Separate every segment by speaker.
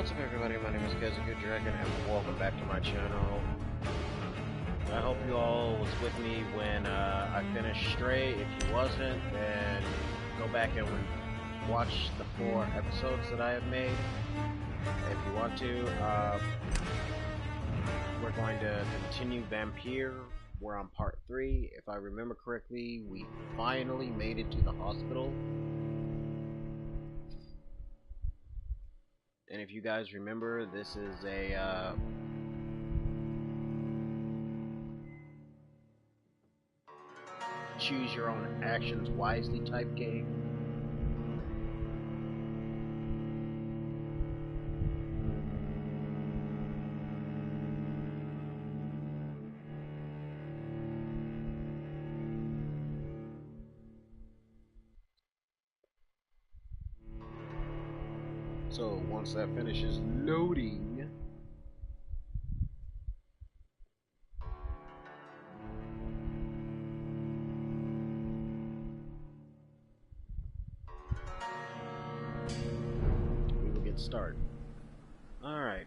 Speaker 1: What's up everybody, my name is Good Dragon and welcome back to my channel. I hope you all was with me when I finished Stray. If you wasn't, then go back and watch the 4 episodes that I have made. If you want to, we're going to continue Vampyr. We're on part 3. If I remember correctly, we finally made it to the hospital. And if you guys remember, this is a choose your own actions wisely type game. So once that finishes loading, we will get started. Alright,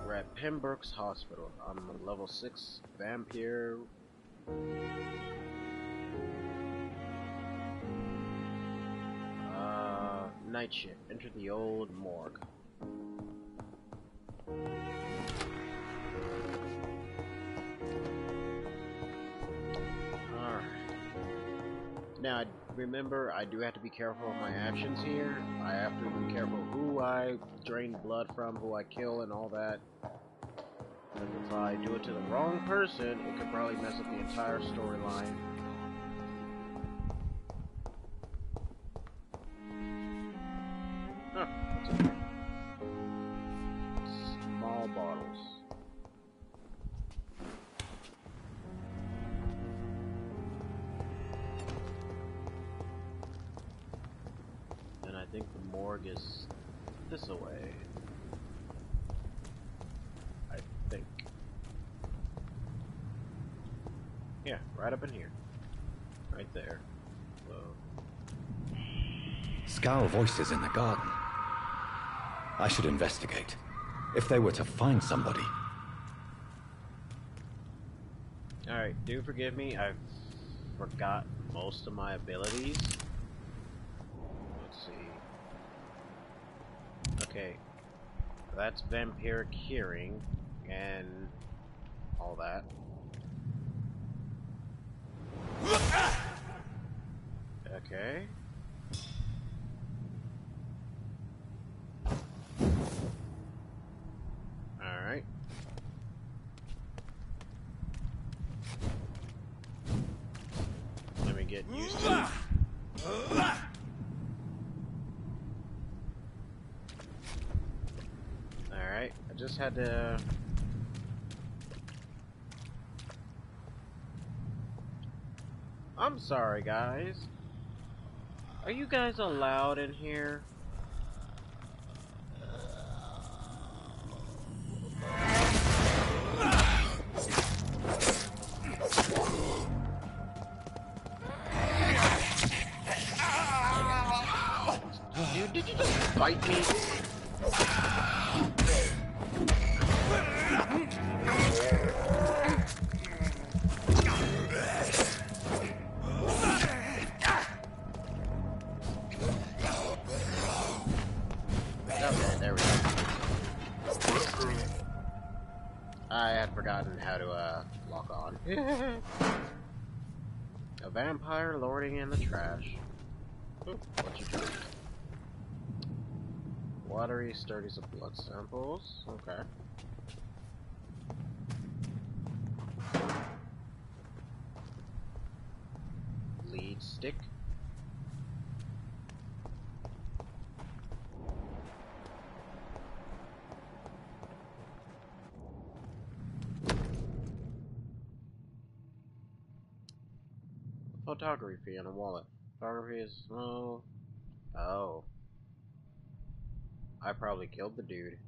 Speaker 1: we're at Pembroke's Hospital. I'm a level 6 Vampyr. Night shift. Enter the old morgue. Alright. Now, remember, I do have to be careful of my actions here. I have to be careful who I drain blood from, who I kill, and all that. Because if I do it to the wrong person, it could probably mess up the entire storyline. Huh, what's in here? Small bottles. And I think the morgue is this away. I think. Yeah, right up in here. Right there. So.
Speaker 2: Scowl voices in the garden. I should investigate. If they were to find somebody.
Speaker 1: Alright, do forgive me, I've forgot most of my abilities. Let's see. Okay. That's vampiric hearing and all that. Okay. Alright. Let me get used to it. Alright, I just had to... I'm sorry, guys. Are you guys allowed in here? Dude, did you just bite me? Okay, there we go. I had forgotten how to lock on. A vampire lording in the trash. Ooh, what you doing? Watery, sturdy blood samples. Okay. Lead stick. Photography and a wallet. Photography is oh. I probably killed the dude.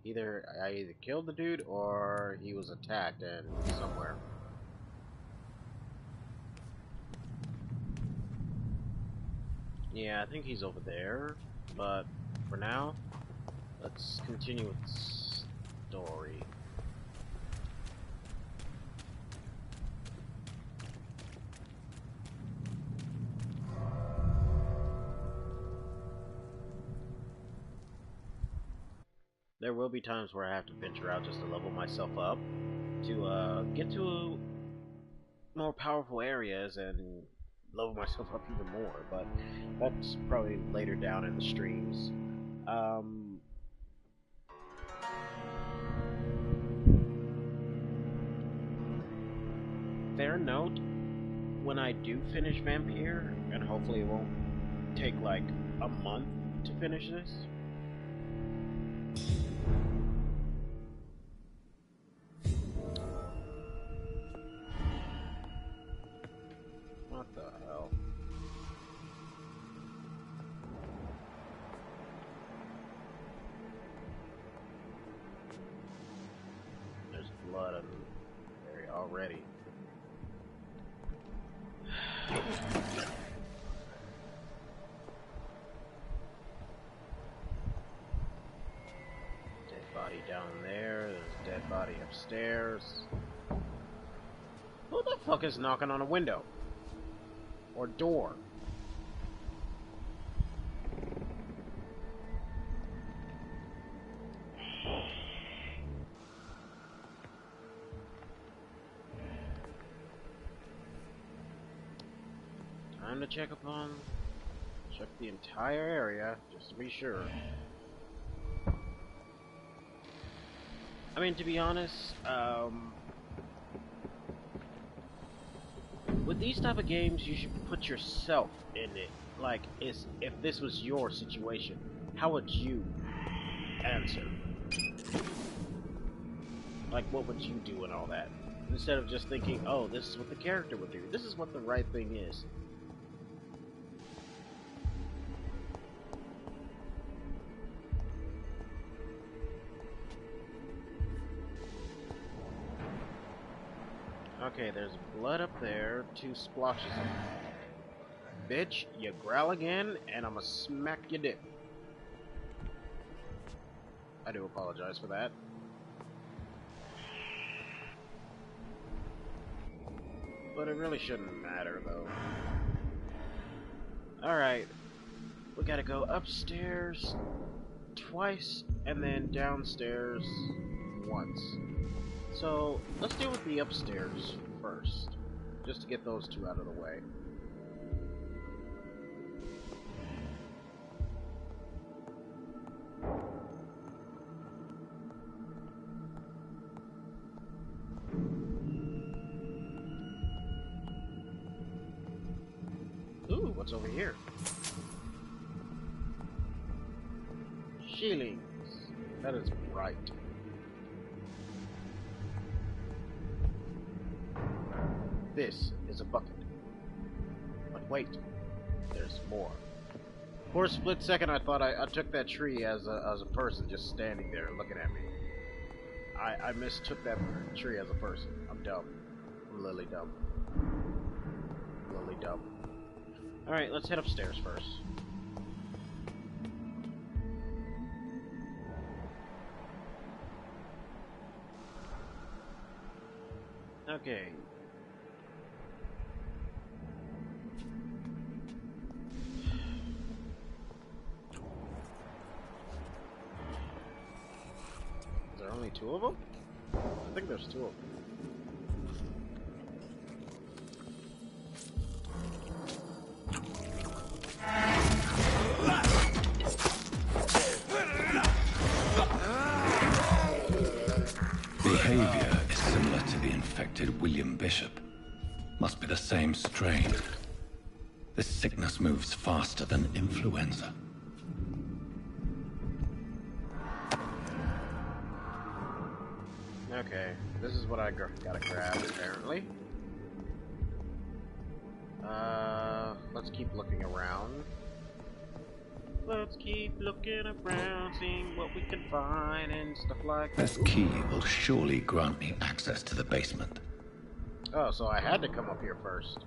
Speaker 1: Either I either killed the dude or he was attacked and somewhere. Yeah, I think he's over there, but for now, let's continue with the story. There will be times where I have to venture out just to level myself up to get to more powerful areas and level myself up even more, but that's probably later down in the streams. Um, Fair note, when I do finish Vampyr, and hopefully it won't take like a month to finish this. What the hell? There's blood on the area already. Dead body down there. There's a dead body upstairs. Who the fuck is knocking on a window? Or door? Time to check the entire area, just to be sure. I mean, to be honest, with these type of games, you should put yourself in it. Like, if this was your situation, how would you answer? Like, what would you do and all that? Instead of just thinking, oh, this is what the character would do. This is what the right thing is. Okay, there's blood up there, 2 splotches of it. Bitch, you growl again, and I'ma smack your dick. I do apologize for that. But it really shouldn't matter, though. Alright, we gotta go upstairs twice, and then downstairs once. So, let's deal with the upstairs first, just to get those 2 out of the way. Ooh, what's over here? Shillings. That is right. This is a bucket. But wait, there's more. For a split second, I thought I took that tree as a person just standing there looking at me. I mistook that tree as a person. I'm dumb. I'm literally dumb. Literally dumb. Alright, let's head upstairs first. Okay. Is there only 2 of them? I think there's 2 of them.
Speaker 2: Behavior is similar to the infected William Bishop. Must be the same strain. This sickness moves faster than influenza.
Speaker 1: Okay, this is what I gotta grab, apparently. Let's keep looking around. Let's keep looking around, seeing what we can find and stuff like that.
Speaker 2: This key will surely grant me access to the basement.
Speaker 1: Oh, so I had to come up here first.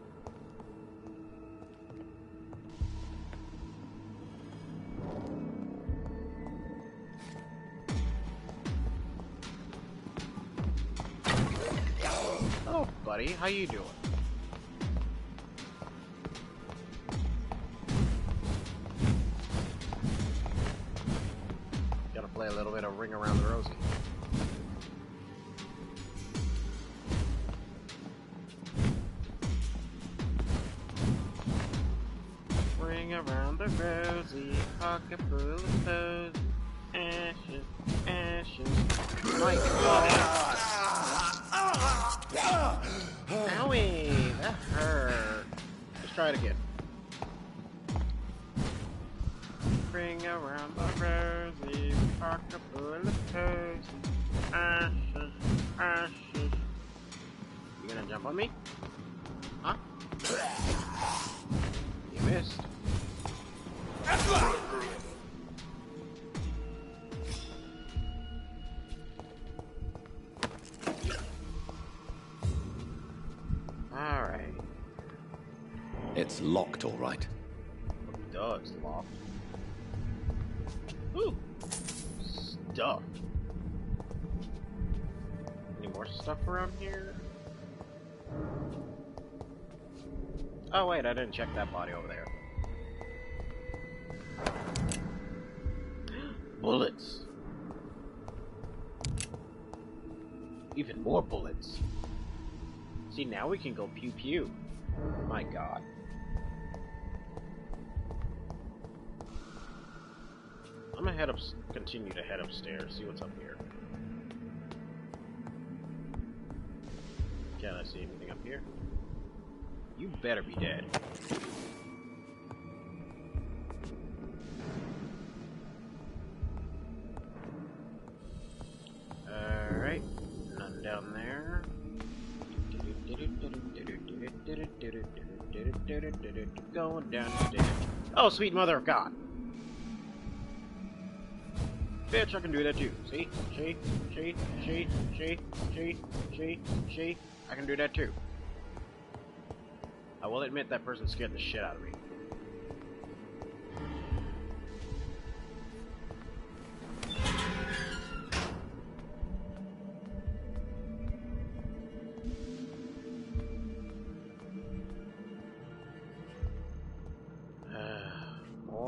Speaker 1: Oh, buddy, how you doing? Gotta play a little bit of Ring Around the Rosie. Ring around the rosy, pocket full of toes, ashes, ashes. My God! Owie, that hurt. Let's try it again. Ring around the rosy, pocket full of toes, ashes, ashes. You gonna jump on me? Huh? You missed. Alright.
Speaker 2: It's locked, all right.
Speaker 1: Duh, it's locked. Ooh. Stuff. Any more stuff around here? Oh wait, I didn't check that body over there. Bullets! Even more bullets. See, now we can go pew pew. My God. I'm gonna continue to head upstairs, see what's up here. Can I see anything up here? You better be dead. Alright, none down there. Going downstairs. Oh, sweet mother of God. Bitch, I can do that too. See? See? I can do that too. I will admit that person scared the shit out of me.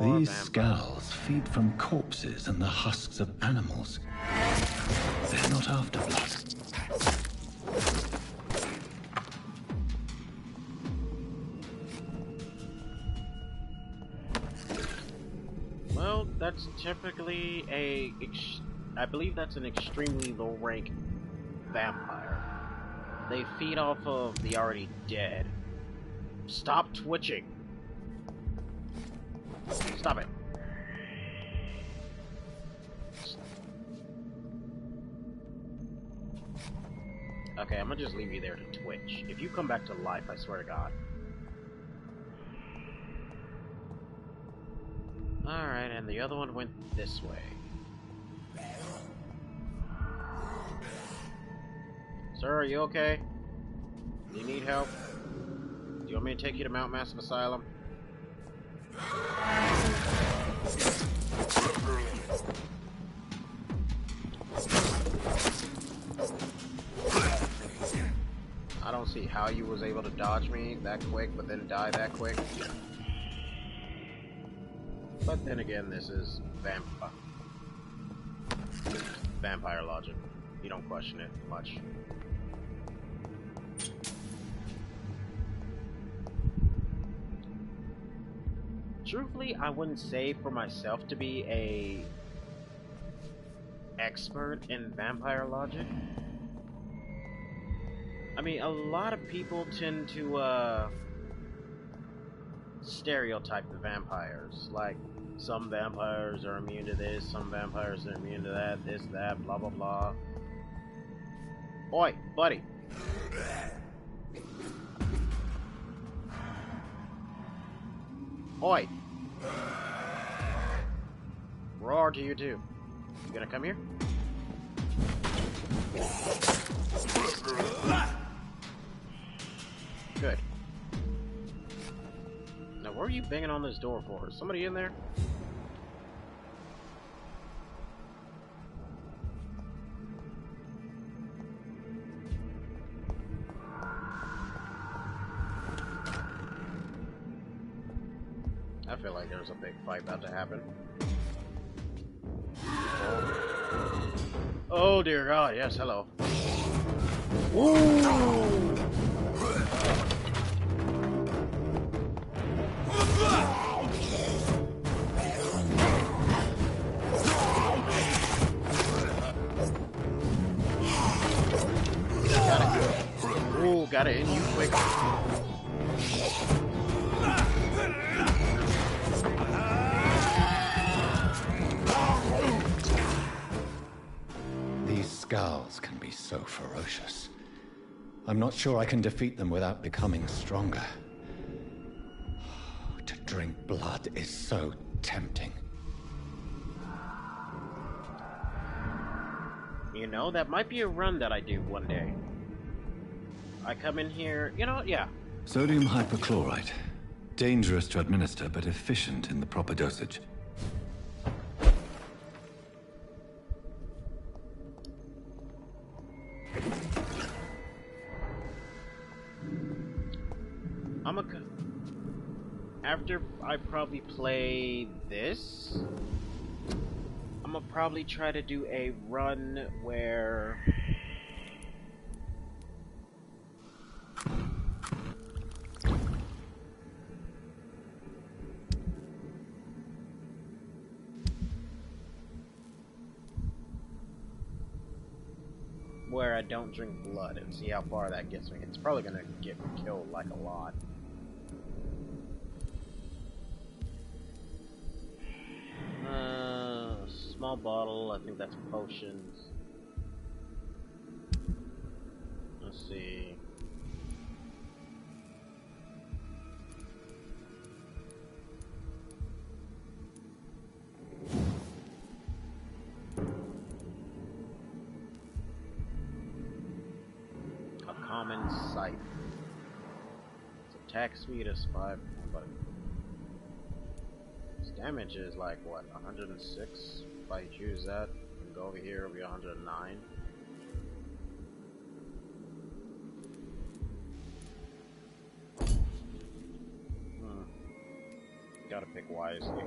Speaker 2: These skulls feed from corpses and the husks of animals. They're not after blood.
Speaker 1: Well, that's typically I believe that's an extremely low rank vampire. They feed off of the already dead. Stop twitching. Stop it. Okay, I'm gonna just leave you there to twitch. If you come back to life, I swear to God. Alright, and the other one went this way. Sir, are you okay? Do you need help? Do you want me to take you to Mount Massive Asylum? I don't see how you was able to dodge me that quick, but then die that quick. But then again, this is vampire logic. You don't question it much. Truthfully, I wouldn't say for myself to be a expert in vampire logic. I mean, a lot of people tend to stereotype the vampires. Like, some vampires are immune to this, some vampires are immune to that, this, that, blah, blah, blah. Oi, buddy. Oi. Roar to you too. You gonna come here? Good. Now, what are you banging on this door for? Is somebody in there? I feel like there's a big fight about to happen. Oh dear God, yes, hello. Ooh. Got it. Ooh, got it in you quick.
Speaker 2: These scowls can be so ferocious. I'm not sure I can defeat them without becoming stronger. To drink blood is so tempting.
Speaker 1: You know, that might be a run that I do one day. I come in here, you know, yeah.
Speaker 2: Sodium hypochlorite. Dangerous to administer, but efficient in the proper dosage.
Speaker 1: After I probably play this, I'm gonna probably try to do a run where I don't drink blood and see how far that gets me. It's probably gonna get me killed like a lot. Small bottle, I think that's potions. Let's see. A common sight. Its attack speed is 5, but its damage is like what, 106? If I choose that and go over here, it'll be 109. Gotta pick wisely.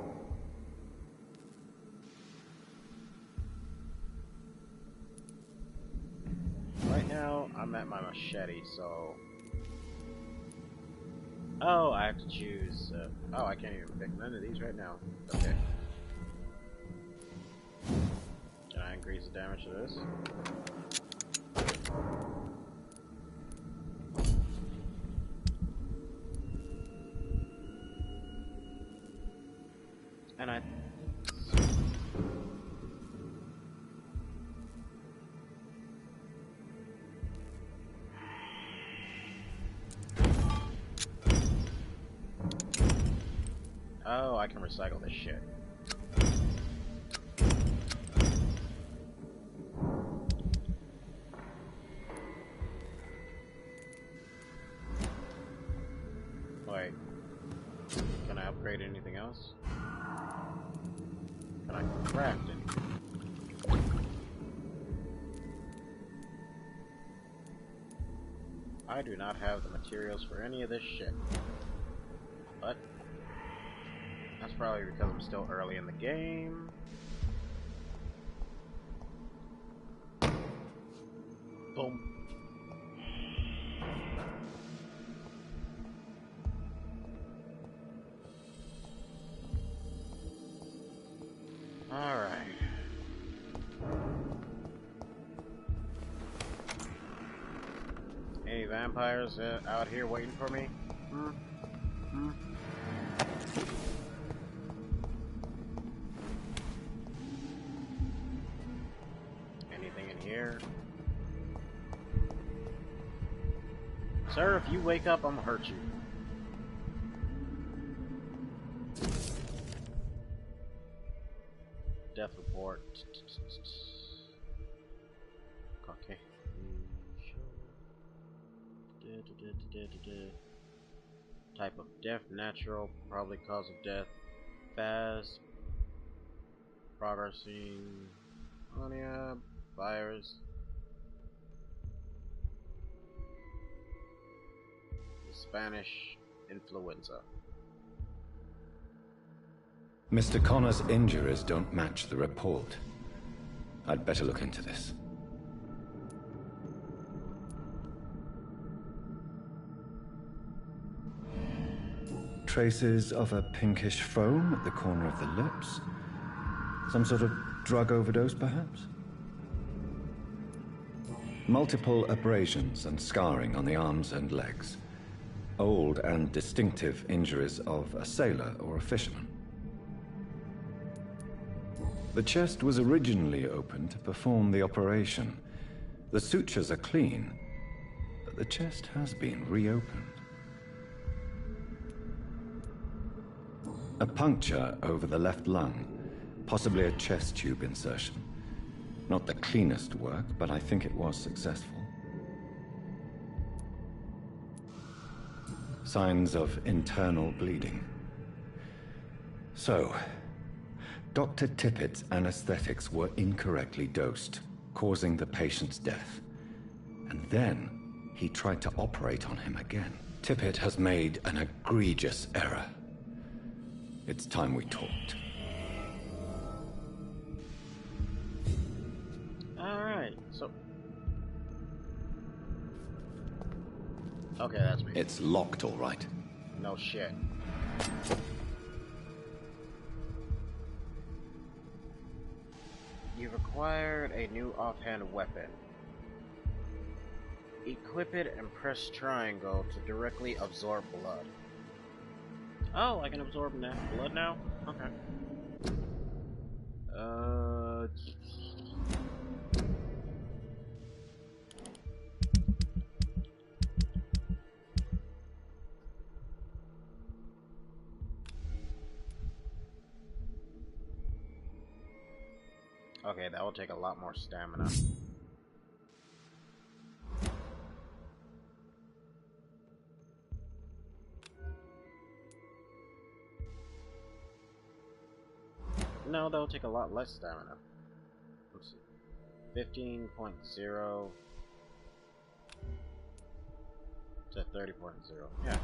Speaker 1: Right now, I'm at my machete, so... Oh, I have to choose... oh, I can't even pick none of these right now. Okay. Can I increase the damage to this? And I... Oh, I can recycle this shit. Wait. Can I upgrade anything else? Can I craft anything? I do not have the materials for any of this shit. But that's probably because I'm still early in the game. Boom. Alright. Any vampires out here waiting for me? Anything in here? Sir, if you wake up, I'm gonna hurt you. Type of death, natural, probably cause of death, fast, progressing, pneumonia, virus, Spanish influenza.
Speaker 2: Mr. Connor's injuries don't match the report. I'd better look into this. Traces of a pinkish foam at the corner of the lips. Some sort of drug overdose, perhaps? Multiple abrasions and scarring on the arms and legs. Old and distinctive injuries of a sailor or a fisherman. The chest was originally opened to perform the operation. The sutures are clean, but the chest has been reopened. A puncture over the left lung, possibly a chest tube insertion. Not the cleanest work, but I think it was successful. Signs of internal bleeding. So, Dr. Tippett's anesthetics were incorrectly dosed, causing the patient's death. And then, he tried to operate on him again. Tippett has made an egregious error. It's time we talked.
Speaker 1: Alright, so... Okay, that's me.
Speaker 2: It's locked, all right.
Speaker 1: No shit. You've acquired a new offhand weapon. Equip it and press triangle to directly absorb blood. Oh, I can absorb blood now? Okay. Okay, that will take a lot more stamina. No, that'll take a lot less stamina. Let's see. 15.0 to 30.0. Yeah.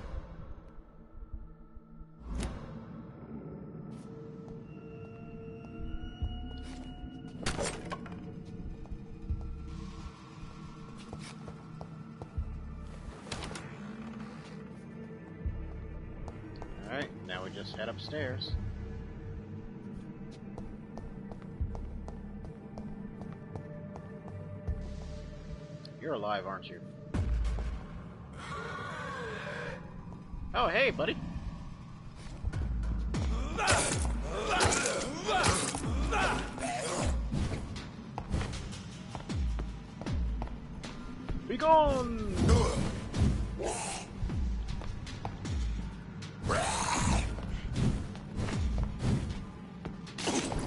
Speaker 1: Alright, now we just head upstairs. You're alive, aren't you? Oh, hey, buddy. Be gone!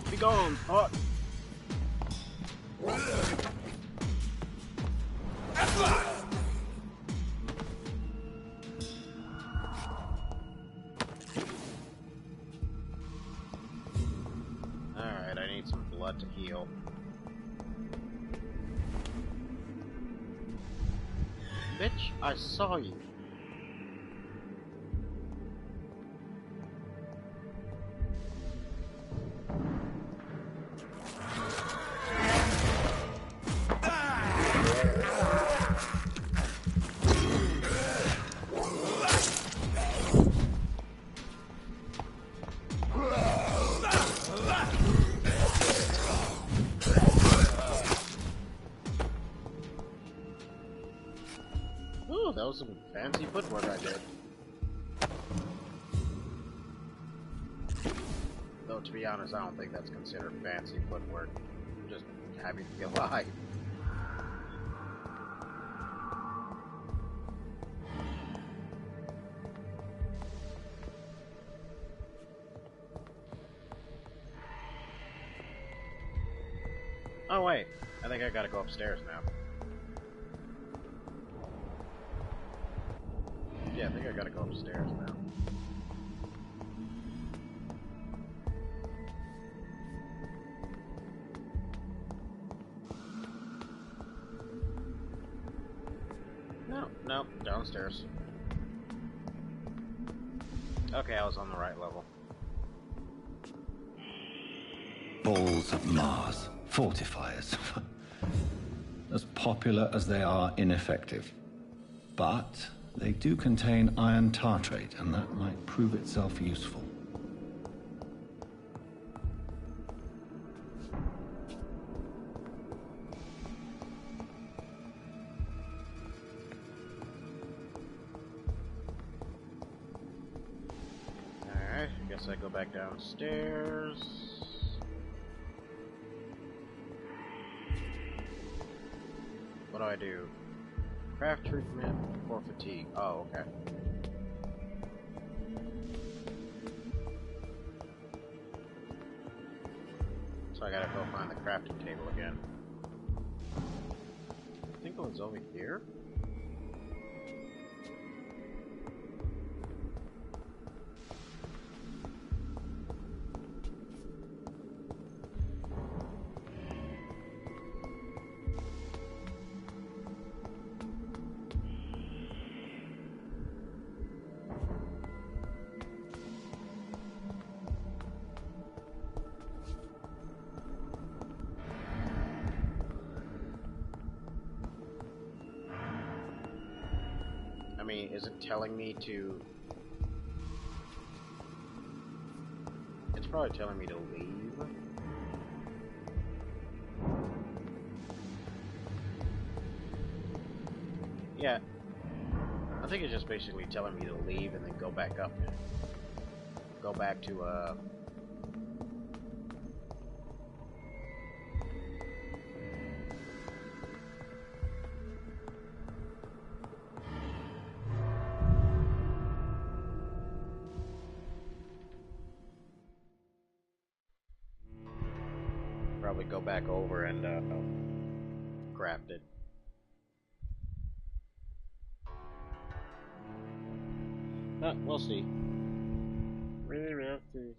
Speaker 1: Be gone, thought. Alright, I need some blood to heal. Bitch, I saw you. Ooh, that was some fancy footwork I did. Though, to be honest, I don't think that's considered fancy footwork. I'm just happy to be alive. Oh wait, I think I gotta go upstairs now. Yeah, I think I gotta go upstairs now. No, downstairs. Okay, I was on the right level.
Speaker 2: Balls of Mars. Fortifiers. As popular as they are ineffective. But they do contain iron tartrate, and that might prove itself useful.
Speaker 1: Alright, I guess I go back downstairs. What do I do? Craft treatment for fatigue. Oh, okay. So I gotta go find the crafting table again. I think it was over here. I mean, is it telling me to... It's probably telling me to leave. Yeah. I think it's just basically telling me to leave and then go back up. Go back to, probably go back over and craft it. We'll see. We have to.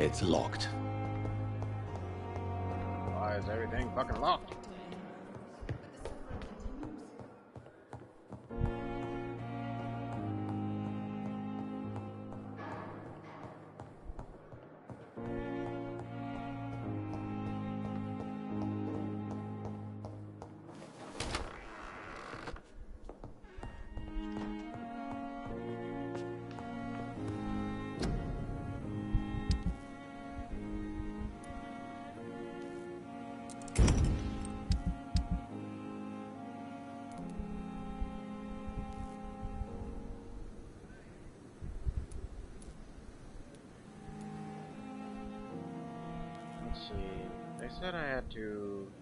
Speaker 2: It's locked.
Speaker 1: Why is everything fucking locked? Let's see. They said I had to...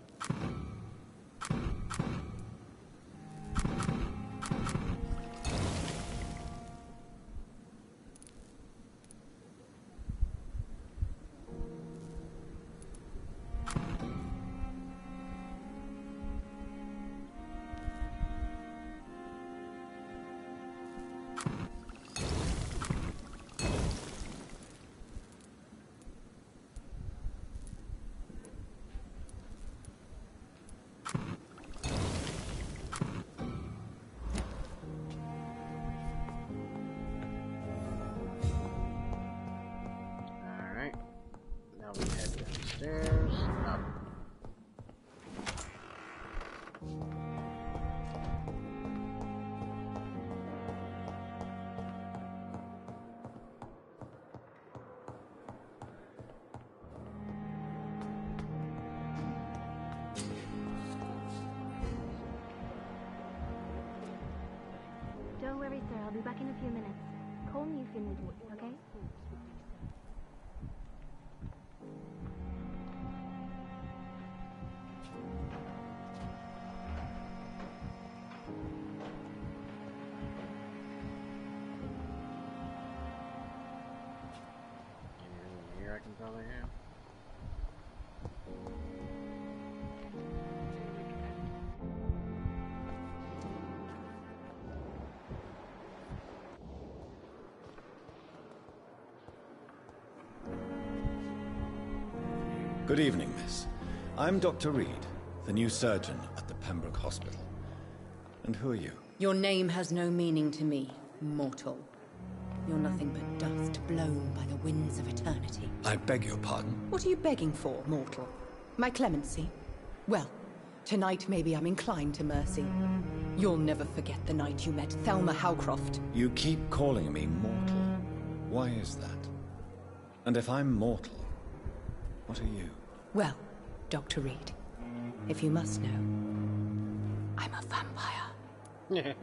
Speaker 1: stairs. Up.
Speaker 3: Don't worry, sir. I'll be back in a few minutes. Call me if you need me, okay?
Speaker 1: Here I can probably have.
Speaker 2: Good evening, miss. I'm Dr. Reed, the new surgeon at the Pembroke Hospital. And who are you?
Speaker 4: Your name has no meaning to me, mortal. You're nothing but dust blown by the winds of eternity.
Speaker 2: I beg your pardon?
Speaker 4: What are you begging for, mortal? My clemency? Well, tonight maybe I'm inclined to mercy. You'll never forget the night you met Thelma Howcroft.
Speaker 2: You keep calling me mortal. Why is that? And if I'm mortal, what are you?
Speaker 4: Well, Dr. Reed, if you must know, I'm a vampire.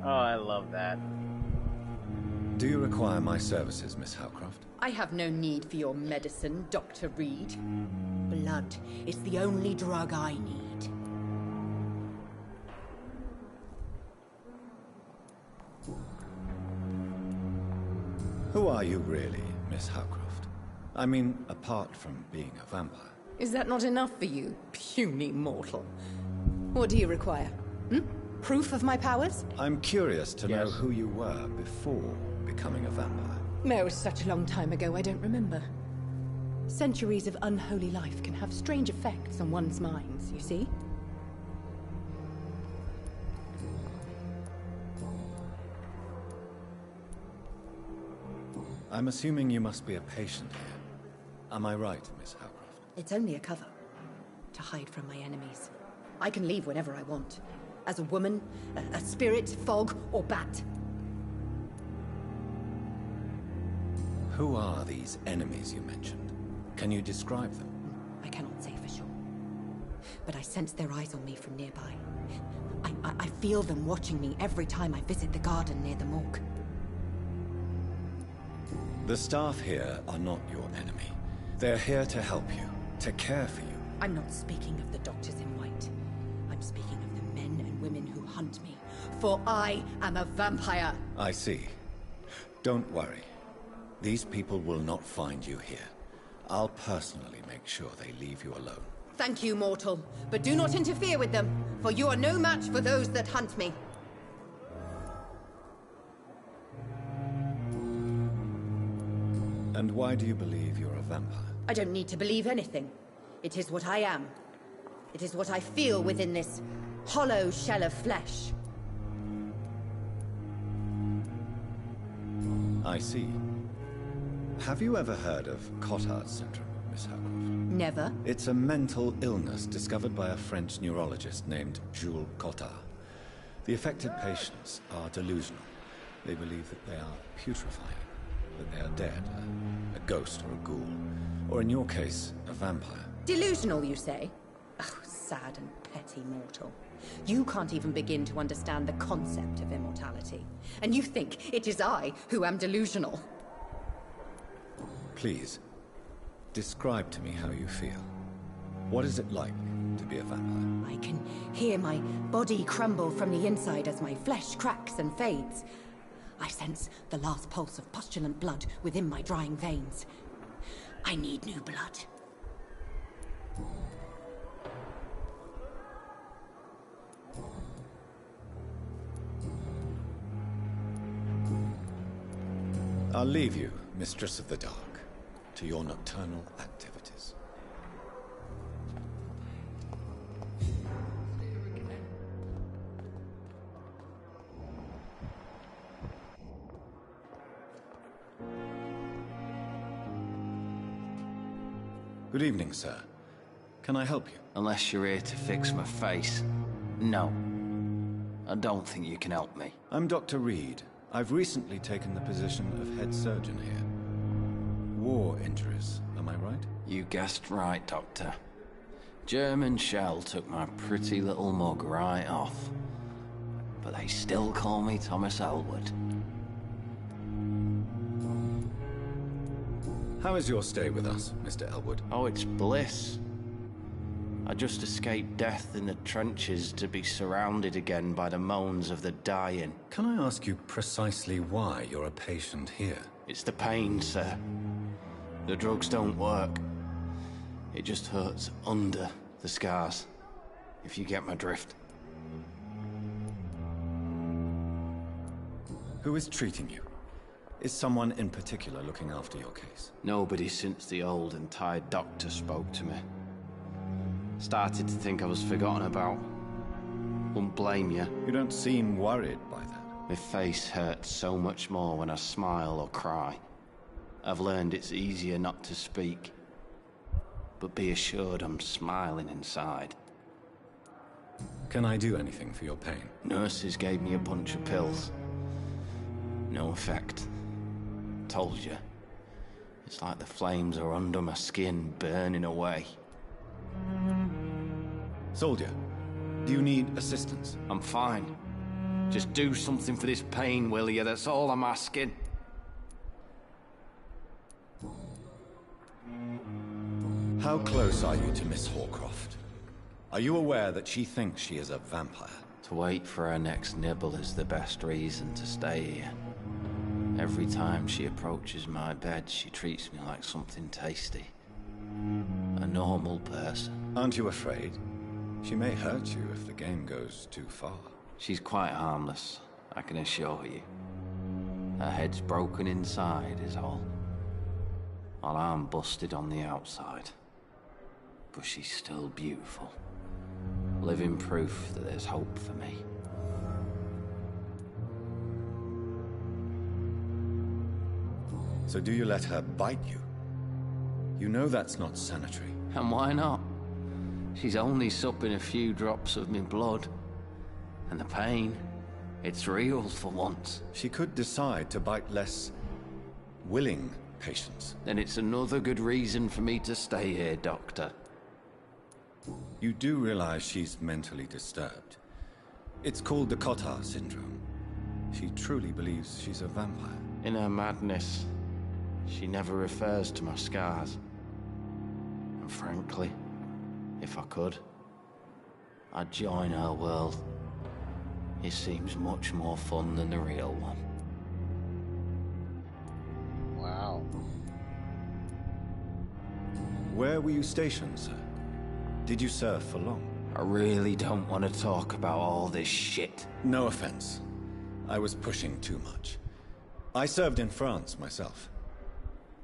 Speaker 1: Oh, I love that.
Speaker 2: Do you require my services, Miss Howcroft?
Speaker 4: I have no need for your medicine, Dr. Reed. Blood is the only drug I need.
Speaker 2: Who are you really, Miss Howcroft? I mean, apart from being a vampire.
Speaker 4: Is that not enough for you, puny mortal? What do you require? Proof of my powers?
Speaker 2: I'm curious to know
Speaker 1: Yes.
Speaker 2: who you were before becoming a vampire.
Speaker 4: It was such a long time ago, I don't remember. Centuries of unholy life can have strange effects on one's minds, you see?
Speaker 2: I'm assuming you must be a patient here. Am I right, Miss Howcroft?
Speaker 4: It's only a cover. To hide from my enemies. I can leave whenever I want. As a woman, a spirit, fog, or bat.
Speaker 2: Who are these enemies you mentioned? Can you describe them?
Speaker 4: I cannot say for sure. But I sense their eyes on me from nearby. I feel them watching me every time I visit the garden near the morgue.
Speaker 2: The staff here are not your enemy. They're here to help you, to care for you.
Speaker 4: I'm not speaking of the doctors in white. I'm speaking of the men and women who hunt me. For I am a vampire.
Speaker 2: I see. Don't worry. These people will not find you here. I'll personally make sure they leave you alone.
Speaker 4: Thank you, mortal. But do not interfere with them, for you are no match for those that hunt me.
Speaker 2: And why do you believe you're a vampire?
Speaker 4: I don't need to believe anything. It is what I am. It is what I feel within this hollow shell of flesh.
Speaker 2: I see. Have you ever heard of Cotard's syndrome, Miss Howcroft?
Speaker 4: Never.
Speaker 2: It's a mental illness discovered by a French neurologist named Jules Cotard. The affected patients are delusional. They believe that they are putrefying, that they are dead, a ghost or a ghoul, or in your case, a vampire.
Speaker 4: Delusional, you say? Oh, sad and petty mortal. You can't even begin to understand the concept of immortality. And you think it is I who am delusional.
Speaker 2: Please, describe to me how you feel. What is it like to be a vampire?
Speaker 4: I can hear my body crumble from the inside as my flesh cracks and fades. I sense the last pulse of pustulant blood within my drying veins. I need new blood.
Speaker 2: I'll leave you, Mistress of the Dark, to your nocturnal activities. Good evening, sir. Can I help you?
Speaker 5: Unless you're here to fix my face. No. I don't think you can help me.
Speaker 2: I'm Dr. Reed. I've recently taken the position of head surgeon here. War injuries, am I right?
Speaker 5: You guessed right, Doctor. German shell took my pretty little mug right off. But they still call me Thomas Elwood.
Speaker 2: How is your stay with us, Mr. Elwood?
Speaker 5: Oh, it's bliss. I just escaped death in the trenches to be surrounded again by the moans of the dying.
Speaker 2: Can I ask you precisely why you're a patient here?
Speaker 5: It's the pain, sir. The drugs don't work. It just hurts under the scars, if you get my drift.
Speaker 2: Who is treating you? Is someone in particular looking after your case?
Speaker 5: Nobody since the old and tired doctor spoke to me. Started to think I was forgotten about. Wouldn't blame you.
Speaker 2: You don't seem worried by that.
Speaker 5: My face hurts so much more when I smile or cry. I've learned it's easier not to speak. But be assured I'm smiling inside.
Speaker 2: Can I do anything for your pain?
Speaker 5: Nurses gave me a bunch of pills. No effect. Told you. It's like the flames are under my skin, burning away.
Speaker 2: Soldier, do you need assistance?
Speaker 5: I'm fine. Just do something for this pain, will you? That's all I'm asking.
Speaker 2: How close are you to Miss Horcroft? Are you aware that she thinks she is a vampire?
Speaker 5: To wait for her next nibble is the best reason to stay here. Every time she approaches my bed, she treats me like something tasty. A normal person.
Speaker 2: Aren't you afraid? She may hurt you if the game goes too far.
Speaker 5: She's quite harmless, I can assure you. Her head's broken inside is all. While I'm busted on the outside. But she's still beautiful. Living proof that there's hope for me.
Speaker 2: So do you let her bite you? You know that's not sanitary.
Speaker 5: And why not? She's only supping a few drops of me blood. And the pain, it's real for once.
Speaker 2: She could decide to bite less willing patients.
Speaker 5: Then it's another good reason for me to stay here, Doctor.
Speaker 2: You do realize she's mentally disturbed. It's called the Cotard syndrome. She truly believes she's a vampire.
Speaker 5: In her madness, she never refers to my scars. And frankly, if I could, I'd join her world. It seems much more fun than the real one.
Speaker 1: Wow.
Speaker 2: Where were you stationed, sir? Did you serve for long?
Speaker 5: I really don't want to talk about all this shit.
Speaker 2: No offense. I was pushing too much. I served in France myself.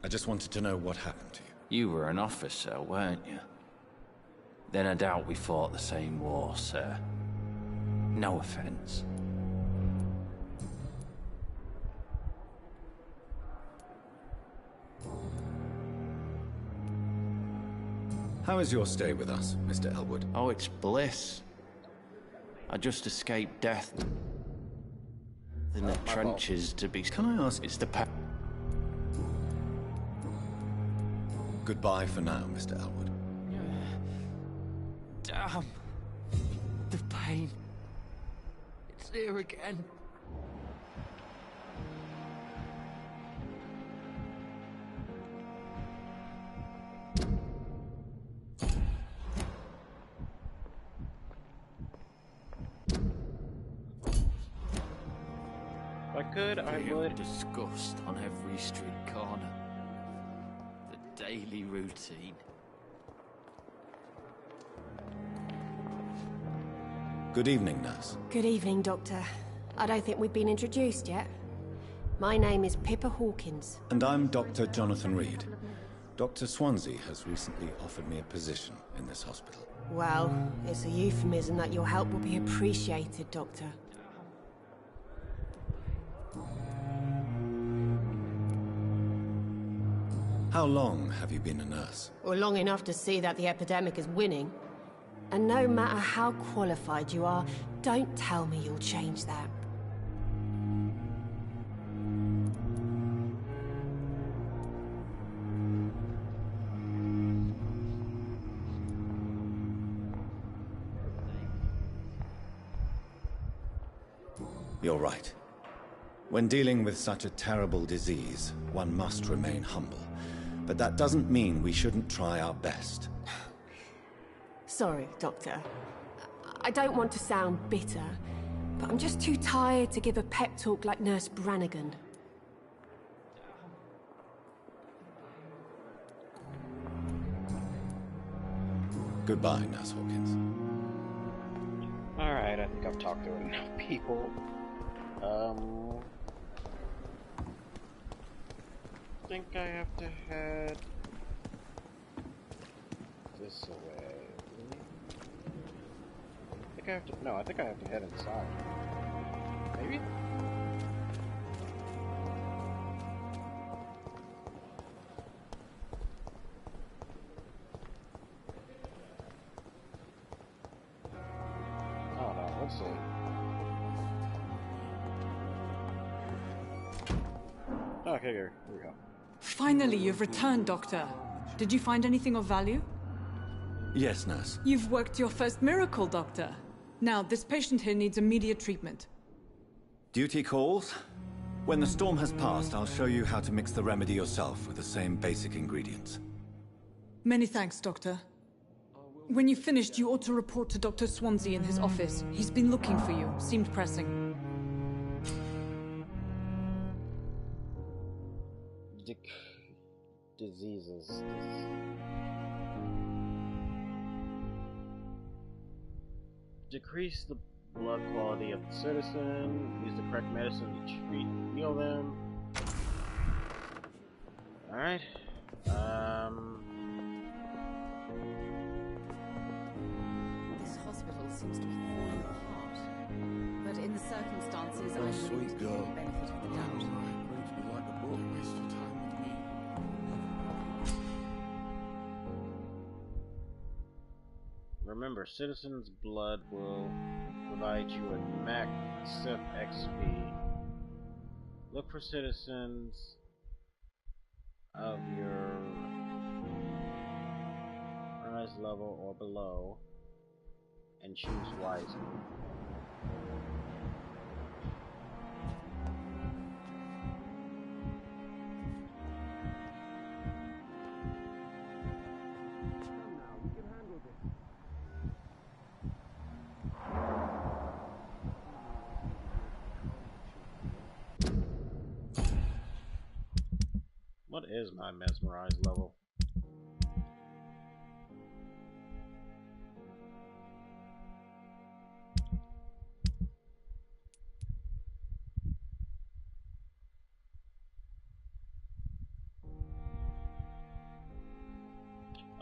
Speaker 2: I just wanted to know what happened to you.
Speaker 5: You were an officer, weren't you? Then I doubt we fought the same war, sir. No offense.
Speaker 2: How is your stay with us, Mr. Elwood?
Speaker 5: Oh, it's bliss. I just escaped death in the trenches to be...
Speaker 2: Can I ask...
Speaker 5: It's the
Speaker 2: Goodbye for now, Mr. Elwood.
Speaker 5: Damn. The pain. It's here again.
Speaker 1: If I could, I would.
Speaker 5: Disgust on every street corner. The daily routine.
Speaker 2: Good evening, nurse.
Speaker 6: Good evening, Doctor. I don't think we've been introduced yet. My name is Pippa Hawkins.
Speaker 2: And I'm Dr. Jonathan Reed. Dr. Swansea has recently offered me a position in this hospital.
Speaker 6: Well, it's a euphemism that your help will be appreciated, Doctor.
Speaker 2: How long have you been a nurse?
Speaker 6: Or long enough to see that the epidemic is winning. And no matter how qualified you are, don't tell me you'll change that.
Speaker 2: You're right. When dealing with such a terrible disease, one must remain humble. But that doesn't mean we shouldn't try our best.
Speaker 6: Sorry, Doctor. I don't want to sound bitter, but I'm just too tired to give a pep talk like Nurse Brannigan.
Speaker 2: Goodbye, Nurse Hawkins.
Speaker 1: Alright, I think I've talked to enough people. I think I have to head this way. I think I have to. No, I think I have to head inside. Maybe? Oh no, let's see. Okay, here we go.
Speaker 7: Finally, you've returned, Doctor. Did you find anything of value?
Speaker 2: Yes, nurse.
Speaker 7: You've worked your first miracle, Doctor. Now, this patient here needs immediate treatment.
Speaker 2: Duty calls. When the storm has passed, I'll show you how to mix the remedy yourself with the same basic ingredients.
Speaker 7: Many thanks, Doctor. When you've finished, you ought to report to Dr. Swansea in his office. He's been looking for you. Seemed pressing.
Speaker 1: Diseases. Decrease the blood quality of the citizen. Use the correct medicine to treat and heal them. Alright.
Speaker 4: This hospital seems to be falling apart. But in the circumstances, I'm
Speaker 8: Sweet
Speaker 4: willing to give
Speaker 8: girl.
Speaker 4: you the benefit of the doubt.
Speaker 8: Read me like a book. Don't waste your time with me.
Speaker 1: Remember, citizens' blood will provide you with massive XP. Look for citizens of your rise level or below and choose wisely. What is my mesmerized level?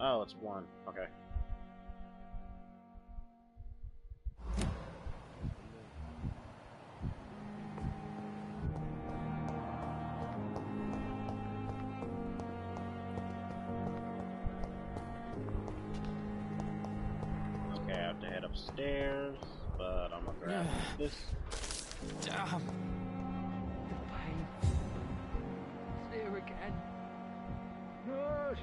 Speaker 1: Oh, it's 1. Okay. Okay, I have to head upstairs, but I'm gonna grab this.
Speaker 9: Damn. The pain. It's here again. Nurse.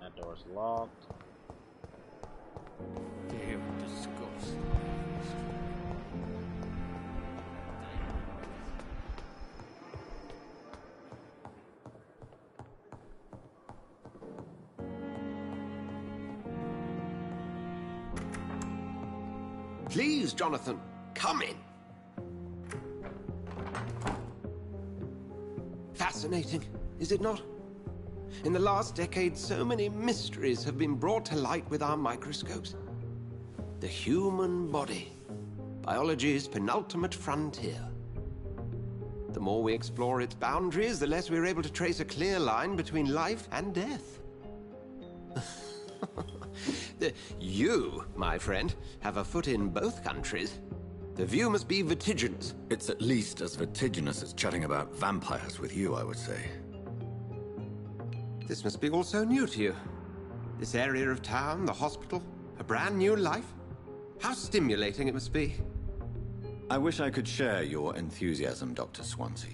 Speaker 1: That door's locked.
Speaker 9: Damn disgust.
Speaker 10: Please, Jonathan, come in. Fascinating, is it not? In the last decade, so many mysteries have been brought to light with our microscopes. The human body, biology's penultimate frontier. The more we explore its boundaries, the less we're able to trace a clear line between life and death. You, my friend, have a foot in both countries. The view must be vertiginous.
Speaker 2: It's at least as vertiginous as chatting about vampires with you, I would say.
Speaker 10: This must be all so new to you. This area of town, the hospital, a brand new life. How stimulating it must be.
Speaker 2: I wish I could share your enthusiasm, Dr. Swansea,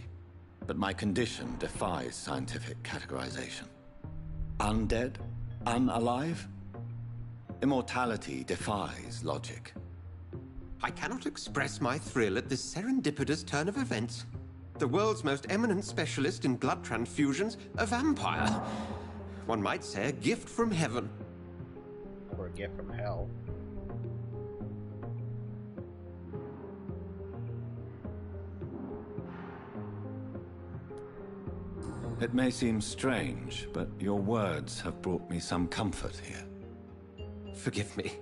Speaker 2: but my condition defies scientific categorization. Undead? Unalive? Immortality defies logic.
Speaker 10: I cannot express my thrill at this serendipitous turn of events. The world's most eminent specialist in blood transfusions, a vampire. One might say a gift from heaven.
Speaker 1: Or a gift from hell.
Speaker 2: It may seem strange, but your words have brought me some comfort here.
Speaker 10: Forgive me.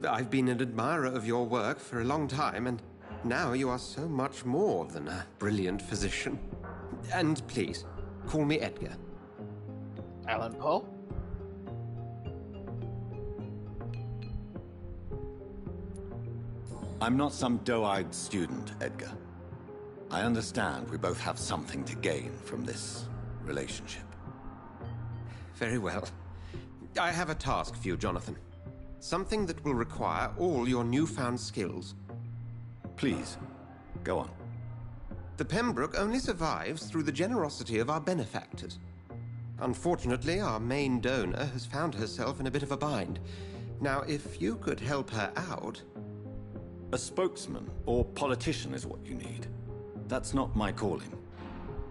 Speaker 10: I've been an admirer of your work for a long time, and now you are so much more than a brilliant physician. And please, call me Edgar.
Speaker 1: Alan Poe?
Speaker 2: I'm not some doe-eyed student, Edgar. I understand we both have something to gain from this relationship.
Speaker 10: Very well. I have a task for you, Jonathan. Something that will require all your newfound skills.
Speaker 2: Please, go on.
Speaker 10: The Pembroke only survives through the generosity of our benefactors. Unfortunately, our main donor has found herself in a bit of a bind. Now, if you could help her out...
Speaker 2: A spokesman or politician is what you need. That's not my calling.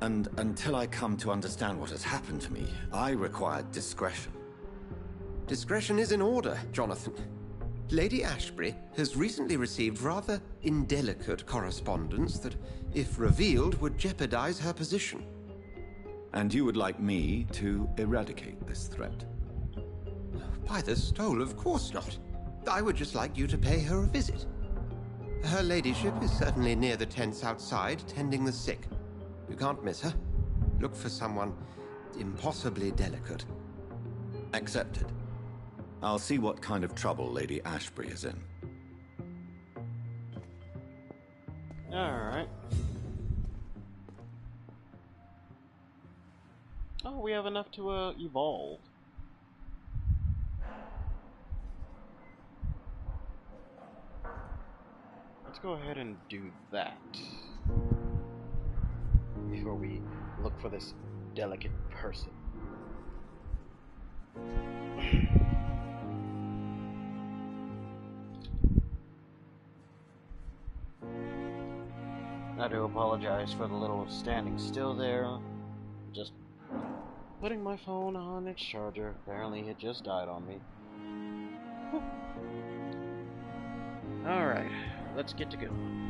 Speaker 2: And until I come to understand what has happened to me, I require discretion.
Speaker 10: Discretion is in order, Jonathan. Lady Ashbury has recently received rather indelicate correspondence that, if revealed, would jeopardize her position.
Speaker 2: And you would like me to eradicate this threat?
Speaker 10: By the stole, of course not. I would just like you to pay her a visit. Her ladyship is certainly near the tents outside, tending the sick. You can't miss her. Look for someone impossibly delicate.
Speaker 2: Accepted. I'll see what kind of trouble Lady Ashbury is in.
Speaker 1: Alright. Oh, we have enough to evolve. Let's go ahead and do that before we look for this delicate person. I do apologize for the little standing still there. Just putting my phone on its charger. Apparently it just died on me. Alright, let's get to going.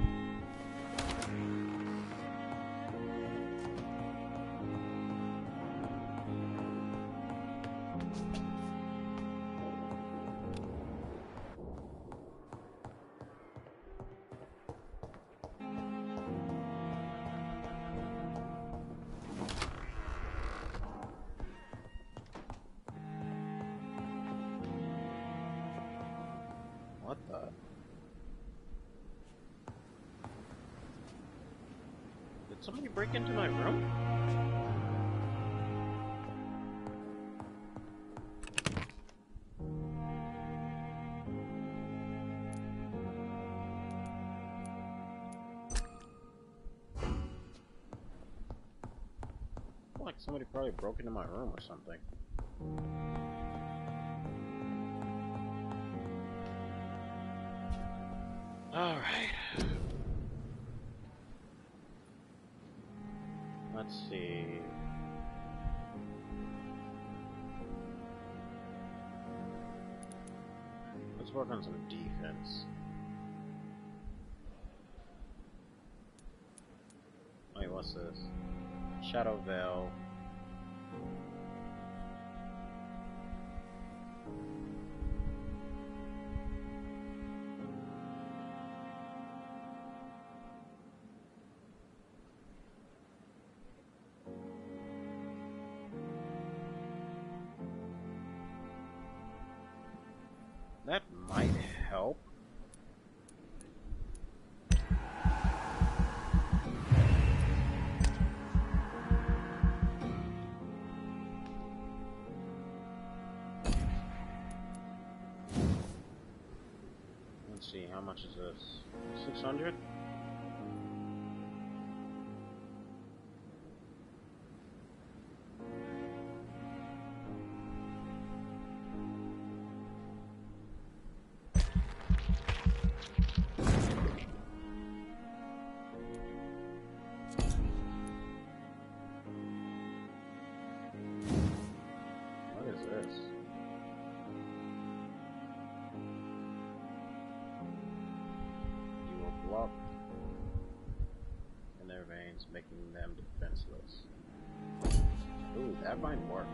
Speaker 1: What the? Did somebody break into my room? Like somebody probably broke into my room or something. Alright. Let's see. Let's work on some defense. Wait, what's this? Shadow Veil. That might help. much is this? 600? In their veins, making them defenseless. Ooh, that might work.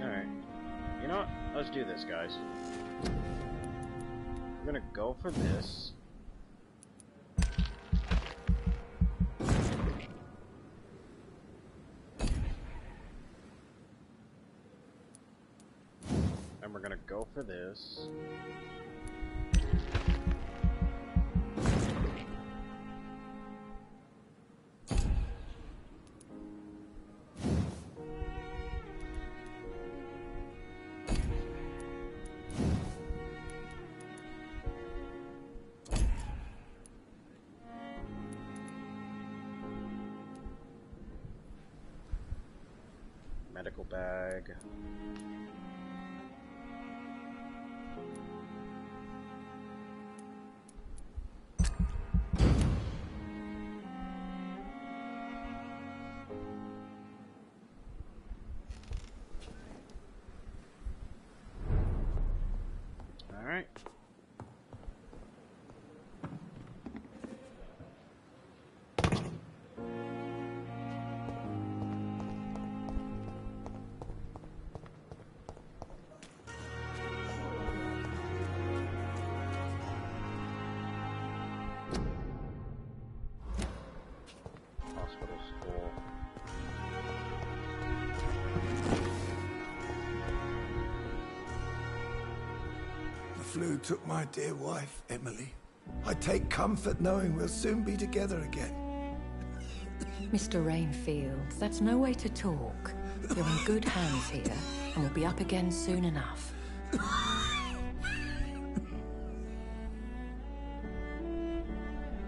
Speaker 1: Alright. You know what? Let's do this, guys. I'm gonna go for this. And we're gonna go for this. Medical bag. All right. Hospital school.
Speaker 11: The flu took my dear wife, Emily. I take comfort knowing we'll soon be together again.
Speaker 12: Mr. Rainfield, that's no way to talk. You're in good hands here, and we'll be up again soon enough.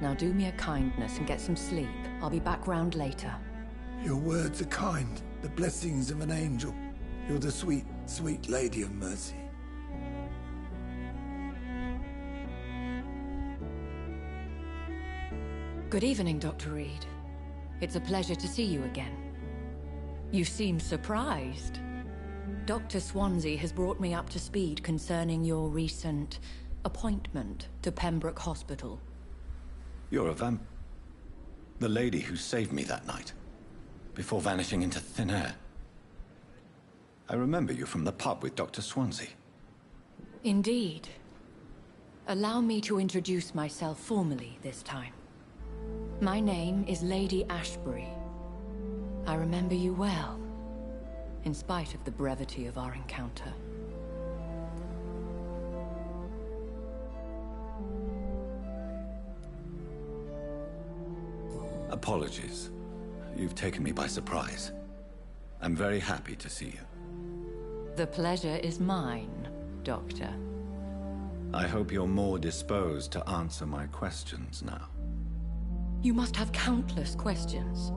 Speaker 12: Now do me a kindness and get some sleep. I'll be back round later.
Speaker 11: Your words are kind, the blessings of an angel. You're the sweet, sweet lady of mercy.
Speaker 12: Good evening, Dr. Reed. It's a pleasure to see you again. You seem surprised. Dr. Swansea has brought me up to speed concerning your recent appointment to Pembroke Hospital.
Speaker 2: You're a the lady who saved me that night, before vanishing into thin air. I remember you from the pub with Dr. Swansea.
Speaker 12: Indeed. Allow me to introduce myself formally this time. My name is Lady Ashbury. I remember you well, in spite of the brevity of our encounter.
Speaker 2: Apologies. You've taken me by surprise. I'm very happy to see you.
Speaker 12: The pleasure is mine, Doctor.
Speaker 2: I hope you're more disposed to answer my questions now.
Speaker 12: You must have countless questions,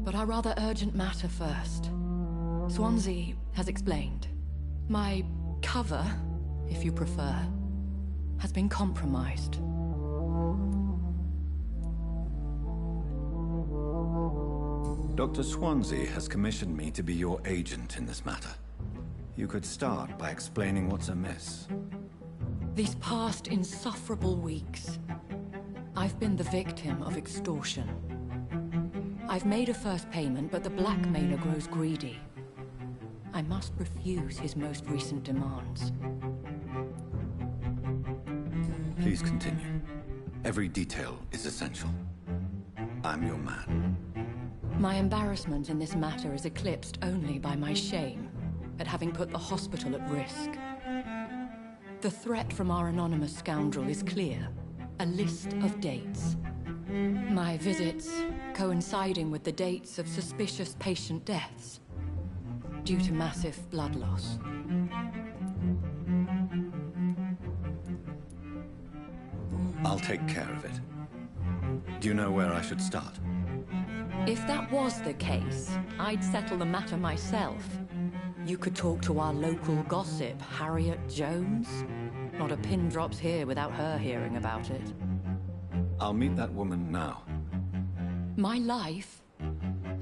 Speaker 12: but our rather urgent matter first. Swansea has explained. My cover, if you prefer, has been compromised.
Speaker 2: Dr. Swansea has commissioned me to be your agent in this matter. You could start by explaining what's amiss.
Speaker 12: These past insufferable weeks, I've been the victim of extortion. I've made a first payment, but the blackmailer grows greedy. I must refuse his most recent demands.
Speaker 2: Please continue. Every detail is essential. I'm your man.
Speaker 12: My embarrassment in this matter is eclipsed only by my shame at having put the hospital at risk. The threat from our anonymous scoundrel is clear. A list of dates. My visits coinciding with the dates of suspicious patient deaths due to massive blood loss.
Speaker 2: I'll take care of it. Do you know where I should start?
Speaker 12: If that was the case, I'd settle the matter myself. You could talk to our local gossip, Harriet Jones. Not a pin drops here without her hearing about it.
Speaker 2: I'll meet that woman now.
Speaker 12: My life,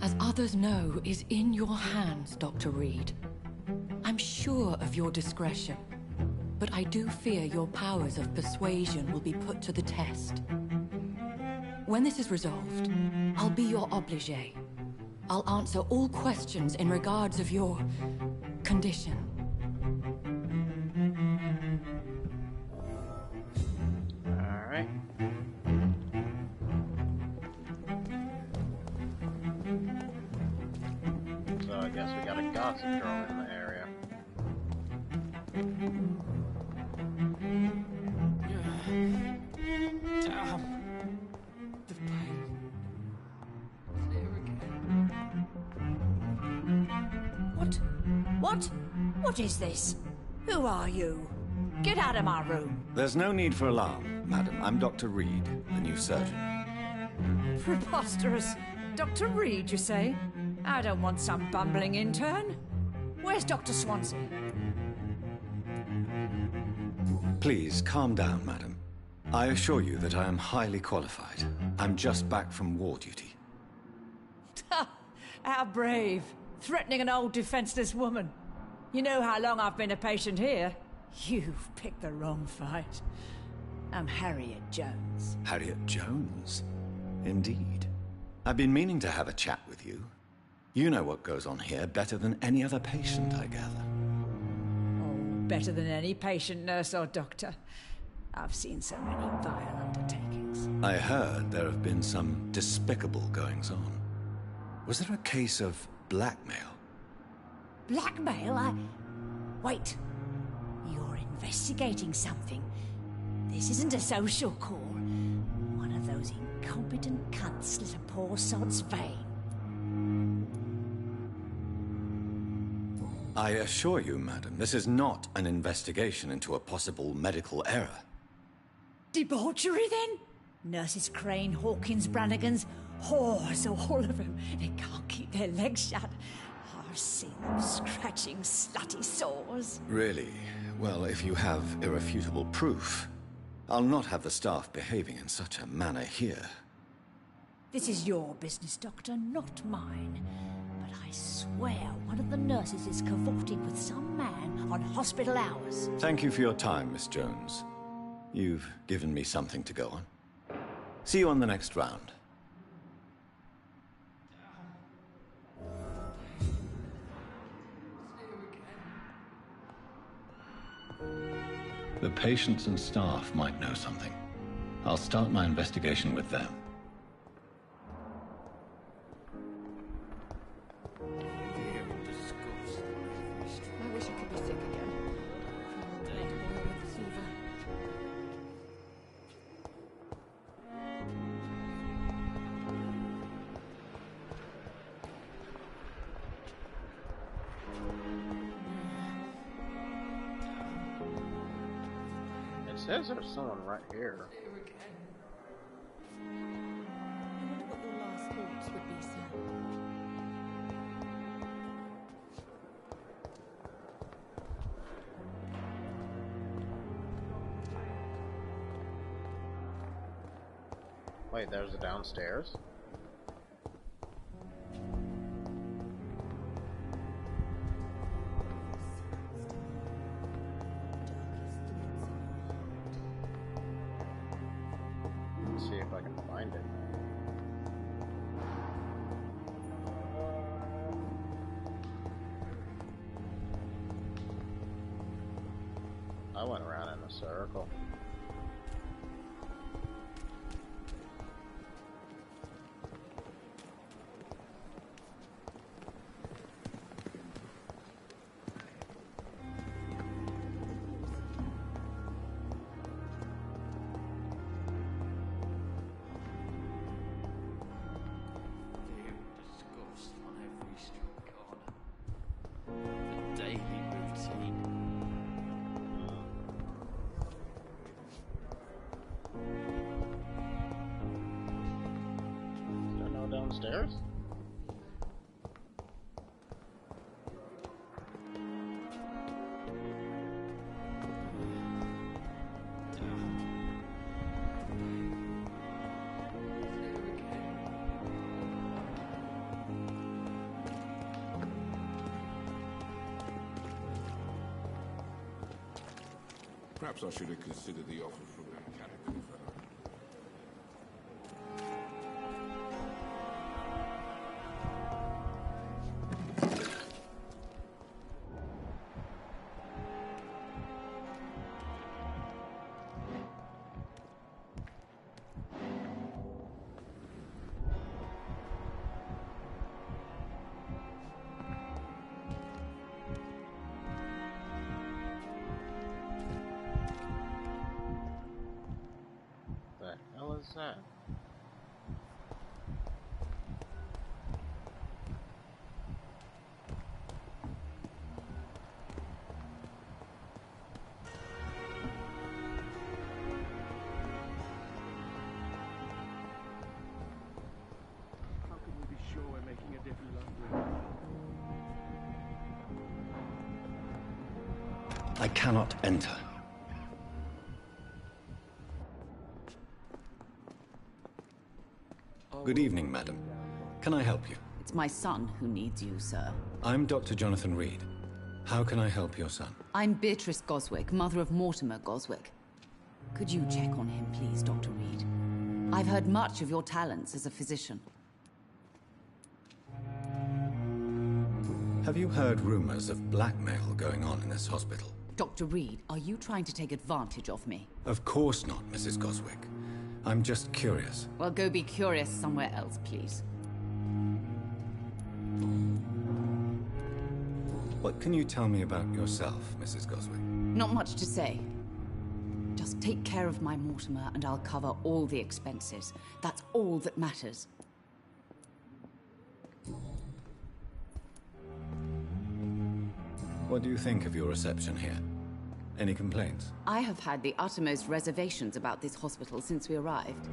Speaker 12: as others know, is in your hands, Dr. Reed. I'm sure of your discretion, but I do fear your powers of persuasion will be put to the test. When this is resolved, I'll be your obligé. I'll answer all questions in regards of your condition.
Speaker 1: All right. So I guess we got a gossip girl in the area.
Speaker 9: Damn. The pain. It's here again.
Speaker 13: What? What is this? Who are you? Get out of my room.
Speaker 2: There's no need for alarm, madam. I'm Dr. Reed, the new surgeon.
Speaker 13: Preposterous. Dr. Reed, you say? I don't want some bumbling intern. Where's Dr. Swansea?
Speaker 2: Please, calm down, madam. I assure you that I am highly qualified. I'm just back from war duty.
Speaker 13: How brave. Threatening an old defenseless woman. You know how long I've been a patient here? You've picked the wrong fight. I'm Harriet Jones.
Speaker 2: Harriet Jones? Indeed. I've been meaning to have a chat with you. You know what goes on here better than any other patient, I gather.
Speaker 13: Oh, better than any patient, nurse or doctor. I've seen so many vile undertakings.
Speaker 2: I heard there have been some despicable goings-on. Was there a case of blackmail?
Speaker 13: Blackmail? Wait. You're investigating something. This isn't a social call. One of those incompetent cunts slit a poor sod's vein.
Speaker 2: I assure you, madam, this is not an investigation into a possible medical error.
Speaker 13: Debauchery, then? Nurses Crane, Hawkins, Brannigans, whores, all of them. They can't keep their legs shut. I've seen them scratching slutty sores.
Speaker 2: Really? Well, if you have irrefutable proof, I'll not have the staff behaving in such a manner here.
Speaker 13: This is your business, Doctor, not mine. But I swear one of the nurses is cavorting with some man on hospital hours.
Speaker 2: Thank you for your time, Miss Jones. You've given me something to go on. See you on the next round. The patients and staff might know something. I'll start my investigation with them.
Speaker 6: I wish I could be sick again. Blood boil with fever.
Speaker 1: It says there's someone right here.
Speaker 12: I wonder what your last thoughts would be, sir.
Speaker 1: Wait, there's a downstairs? Let's see if I can find it. I went around in a circle. downstairs?
Speaker 8: Perhaps I should have considered the offer from that mechanical fellow.
Speaker 1: What is that?
Speaker 14: How can we be sure we're making a difference under it?
Speaker 2: I cannot enter. Good evening, madam. Can I help you?
Speaker 15: It's my son who needs you, sir.
Speaker 2: I'm Dr. Jonathan Reed. How can I help your son?
Speaker 15: I'm Beatrice Goswick, mother of Mortimer Goswick. Could you check on him, please, Dr. Reed? I've heard much of your talents as a physician.
Speaker 2: Have you heard rumors of blackmail going on in this hospital?
Speaker 15: Dr. Reed, are you trying to take advantage of me?
Speaker 2: Of course not, Mrs. Goswick. I'm just curious.
Speaker 15: Well, go be curious somewhere else, please.
Speaker 2: What can you tell me about yourself, Mrs. Goswick?
Speaker 15: Not much to say. Just take care of my Mortimer and I'll cover all the expenses. That's all that matters.
Speaker 2: What do you think of your reception here? Any complaints?
Speaker 15: I have had the uttermost reservations about this hospital since we arrived.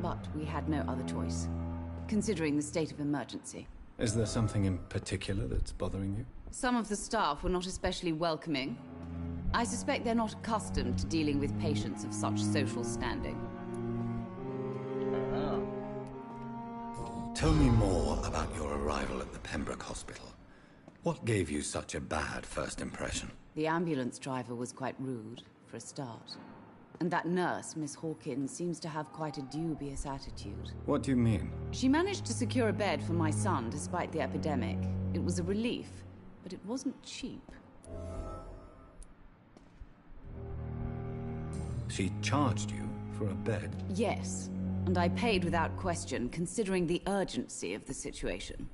Speaker 15: But we had no other choice, considering the state of emergency.
Speaker 2: Is there something in particular that's bothering you?
Speaker 15: Some of the staff were not especially welcoming. I suspect they're not accustomed to dealing with patients of such social standing.
Speaker 2: Tell me more about your arrival at the Pembroke Hospital. What gave you such a bad first impression?
Speaker 15: The ambulance driver was quite rude, for a start. And that nurse, Miss Hawkins, seems to have quite a dubious attitude.
Speaker 2: What do you mean?
Speaker 15: She managed to secure a bed for my son despite the epidemic. It was a relief, but it wasn't cheap.
Speaker 2: She charged you for a bed?
Speaker 15: Yes, and I paid without question, considering the urgency of the situation.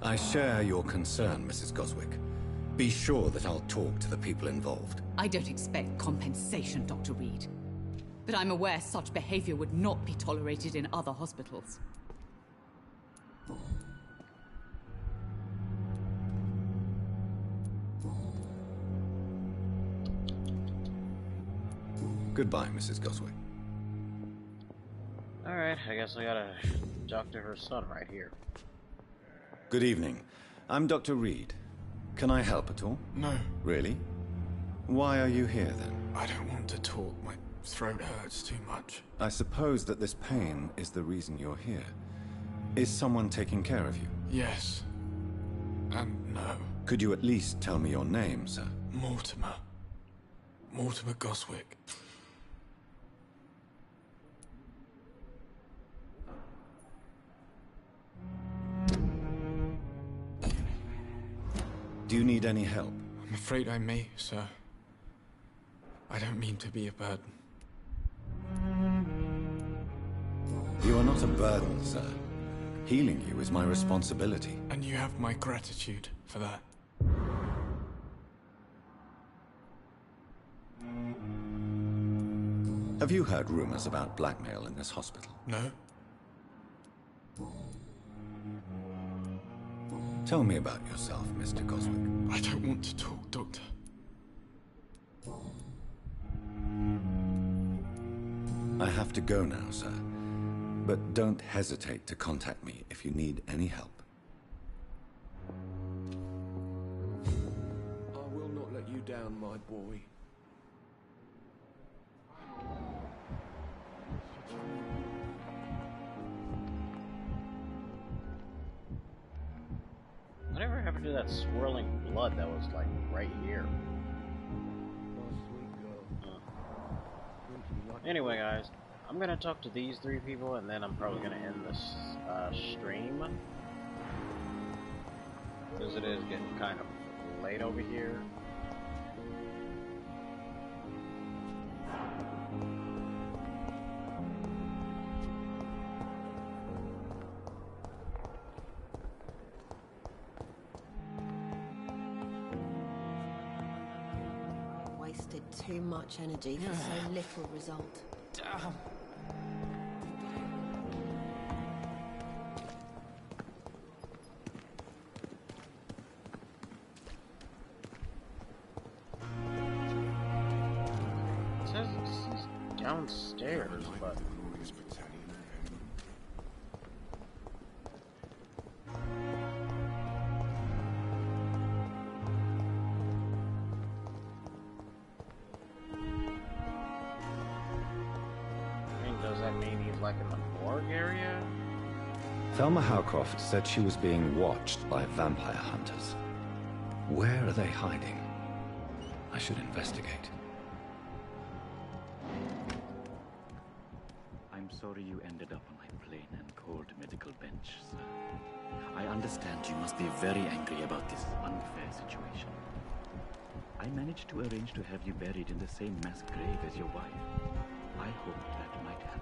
Speaker 2: I share your concern, Mrs. Goswick. Be sure that I'll talk to the people involved.
Speaker 15: I don't expect compensation, Dr. Reed. But I'm aware such behavior would not be tolerated in other hospitals.
Speaker 2: Goodbye, Mrs. Goswick.
Speaker 1: Alright, I guess I gotta talk to her son right here.
Speaker 2: Good evening. I'm Dr. Reed. Can I help at all?
Speaker 8: No.
Speaker 2: Really? Why are you here, then?
Speaker 8: I don't want to talk. My throat hurts too much.
Speaker 2: I suppose that this pain is the reason you're here. Is someone taking care of you?
Speaker 8: Yes. And no.
Speaker 2: Could you at least tell me your name, sir?
Speaker 8: Mortimer. Mortimer Goswick.
Speaker 2: Do you need any help?
Speaker 8: I'm afraid I may, sir. I don't mean to be a burden.
Speaker 2: You are not a burden, sir. Healing you is my responsibility.
Speaker 8: And you have my gratitude for that.
Speaker 2: Have you heard rumors about blackmail in this hospital?
Speaker 8: No.
Speaker 2: Tell me about yourself, Mr. Goswick.
Speaker 8: I don't want to talk, Doctor.
Speaker 2: I have to go now, sir. But don't hesitate to contact me if you need any help.
Speaker 14: I will not let you down, my boy.
Speaker 1: Whatever happened to that swirling blood that was like right here? Anyway, guys, I'm gonna talk to these three people, and then I'm probably gonna end this stream, because it is getting kind of late over here.
Speaker 16: Wasted too much energy for so little result.
Speaker 9: Damn.
Speaker 1: It says it's downstairs, but... Does that mean he's like in the morgue area?
Speaker 2: Thelma Howcroft said she was being watched by vampire hunters. Where are they hiding? I should investigate.
Speaker 17: I'm sorry you ended up on my plain and cold medical bench, sir. I understand you must be very angry about this unfair situation. I managed to arrange to have you buried in the same mass grave as your wife. I hope that might help.